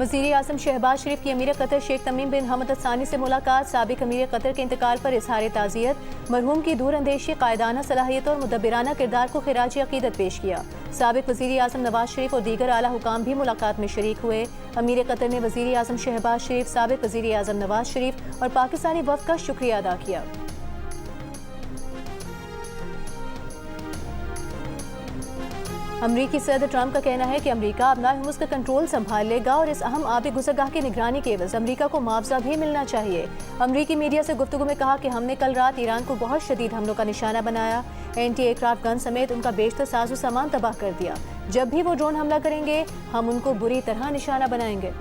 वज़ीर आज़म शहबाज शरीफ की अमीर कतर शेख तमीम बिन हमद सानी से मुलाकात। साबिक अमीर कतर के इंतकाल पर इजहार ताज़ियत। मरहूम की दूर अंदेशी, कायदाना सलाहियत और मुदब्बिराना किरदार को खिराज अकीदत पेश किया। साबिक वज़ीर आज़म नवाज शरीफ और दीगर आला हुकाम भी मुलाकात में शरीक हुए। अमीर कतर ने वज़ीर आज़म शहबाज शरीफ, साबिक वज़ीर आज़म नवाज शरीफ और पाकिस्तानी वफ़द का शुक्रिया अदा किया। अमरीकी सदर ट्रंप का कहना है कि अमरीका अपना हुर्मुज़ का कंट्रोल संभाल लेगा और इस अहम आबी गुज़रगाह की निगरानी के एवज़ अमरीका को मुआवजा भी मिलना चाहिए। अमरीकी मीडिया से गुफ्तगू में कहा कि हमने कल रात ईरान को बहुत शदीद हमलों का निशाना बनाया। एंटी एयरक्राफ्ट गन समेत उनका बेशतर साजो सामान तबाह कर दिया। जब भी वो ड्रोन हमला करेंगे हम उनको बुरी तरह निशाना बनाएंगे।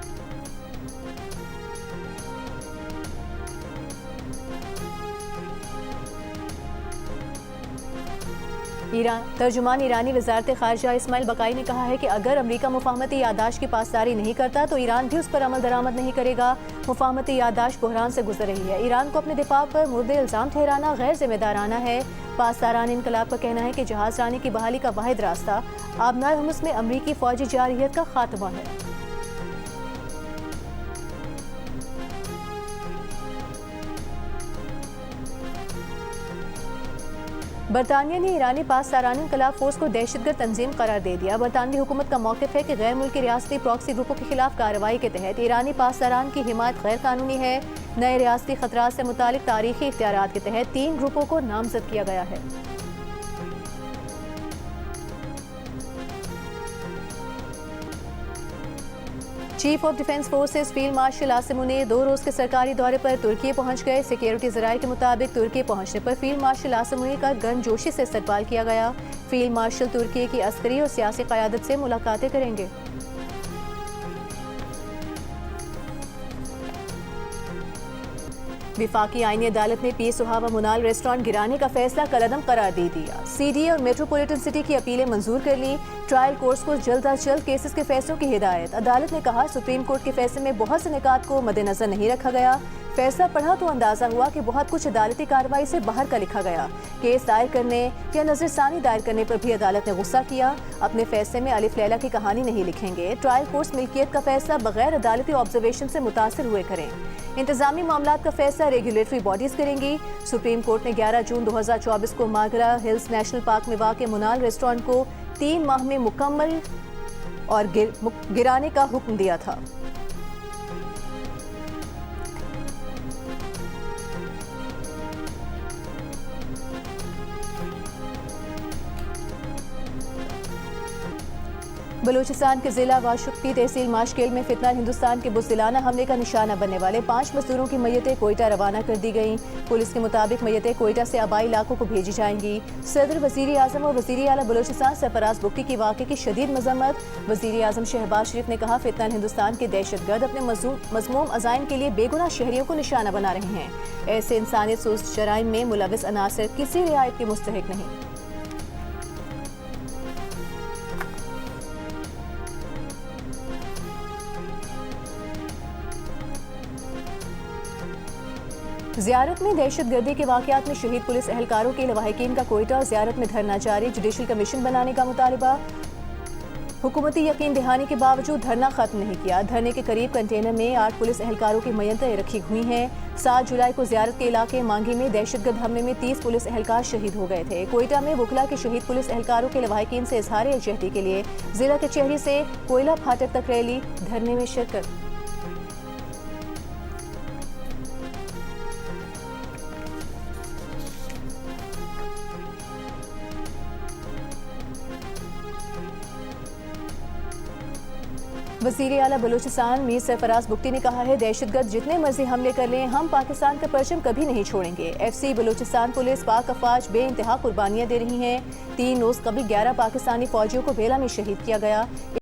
तर्जुमान ईरानी वज़ारत ख़ारिजा इस्माइल बकाई ने कहा है कि अगर अमरीका मुफाहमती याददाश्त की पासदारी नहीं करता तो ईरान भी उस पर अमल दरामद नहीं करेगा। मुफाहमती याददाश्त बहरान से गुजर रही है। ईरान को अपने दिफा पर मुर्दे इल्ज़ाम ठहराना गैर जिम्मेदाराना है। पासदारान इनकलाब का कहना है कि जहाज रानी की बहाली का वाहिद रास्ता आबनार हुर्मुज़ में अमरीकी फ़ौजी जारहियत का खात्मा है। बरतानिया ने ईरानी पासदारान इनकलाब फोर्स को दहशतगर्द तंजीम करार दे दिया। बरतानवी हुकूमत का मौक़िफ़ है कि गैर मुल्की रियासती प्रॉक्सी ग्रुपों के खिलाफ कार्रवाई के तहत ईरानी पासदारान की हिमायत गैर कानूनी है। नए रियासती खतरात से मुतालिक तारीखी इख्तियारात के तहत 3 ग्रुपों को नामजद किया गया है। Chief of defence forces field marshal Asim Munir 2 रोज़ के सरकारी दौरे पर तुर्की पहुंच गए। सिक्योरिटी ज़राए के मुताबिक तुर्की पहुंचने पर फील्ड मार्शल आसिम मुनीर का गर्मजोशी से इस्तकबाल किया गया। फील्ड मार्शल तुर्की की अस्करी और सियासी क़यादत से मुलाकातें करेंगे। विफाकी आईनी अदालत ने पी सुहावा मुनाल रेस्टोरेंट गिराने का फैसला कलअदम करार दे दिया। सीडीए और मेट्रोपॉलिटन सिटी की अपीलें मंजूर कर ली। ट्रायल कोर्ट्स को जल्द अज जल्द केसेस के फैसलों की हिदायत। अदालत ने कहा सुप्रीम कोर्ट के फैसले में बहुत से निकात को मद्देनजर नहीं रखा गया। फैसला पढ़ा तो अंदाजा हुआ कि बहुत कुछ अदालती कार्रवाई से बाहर का लिखा गया। केस दायर करने या नजरसानी दायर करने पर भी अदालत ने गुस्सा किया। अपने फैसले में अलिफ लैला की कहानी नहीं लिखेंगे। ट्रायल कोर्ट्स मिल्कियत का फैसला बगैर अदालती ऑब्जर्वेशन से मुतासर हुए करें। इंतजामी मामलात का फैसला रेगुलेटरी बॉडीज करेंगी। सुप्रीम कोर्ट ने 11 जून 2024 को मागरा हिल्स नेशनल पार्क में वाक़ मुनाल रेस्टोरेंट को 3 माह में मुकम्मल और गिराने का हुक्म दिया था। बलूचिस्तान के जिला वाशुक्ती तहसील माशकेल में फितना हिंदुस्तान के बुज़दिलाना हमले का निशाना बनने वाले 5 मजदूरों की मैयतें कोयटा रवाना कर दी गईं। पुलिस के मुताबिक मैयतें कोयटा से आबाई इलाकों को भेजी जाएंगी। सदर वज़ीर आज़म और वज़ीर आला बलूचिस्तान सरफराज बुगटी की वाक़े की शदीद मज़म्मत। वज़ीर आज़म शहबाज शरीफ ने कहा फितना हिंदुस्तान के दहशतगर्द अपने मज़मूम अज़ाइम के लिए बेगुनाह शहरियों को निशाना बना रहे हैं। ऐसे इंसानियत सोज़ जराइम में मुलविस अनासर किसी रियायत के मुस्तहिक नहीं। ज़ियारत में दहशतगर्दी के वाक़यात में शहीद पुलिस एहलकारों के लवाहिकीन का कोयटा ज़ियारत में धरना जारी। जुडिशल कमीशन बनाने का मुतालबा। हुकूमती यकीन दहानी के बावजूद धरना खत्म नहीं किया। धरने के करीब कंटेनर में 8 पुलिस एहलकारों की मैयतें रखी हुई हैं। 7 जुलाई को ज़ियारत के इलाके मांगी में दहशतगर्द हमले में 30 पुलिस एहलकार शहीद हो गए थे। कोयटा में वकला के शहीद पुलिस एहलकारों के लवाहिकीन से इजहार यकजहती के लिए जिला कचहरी से कोयला फाटक तक रैली, धरने में शिरकत। वज़ीर आला बलूचिस्तान मीर सरफराज बुगटी ने कहा है दहशतगर्द जितने मर्जी हमले कर लें हम पाकिस्तान का परचम कभी नहीं छोड़ेंगे। FC बलूचिस्तान पुलिस पाक अफवाज बेइंतहा कुर्बानियां दे रही हैं। 3 रोज़ कबल 11 पाकिस्तानी फौजियों को बेला में शहीद किया गया।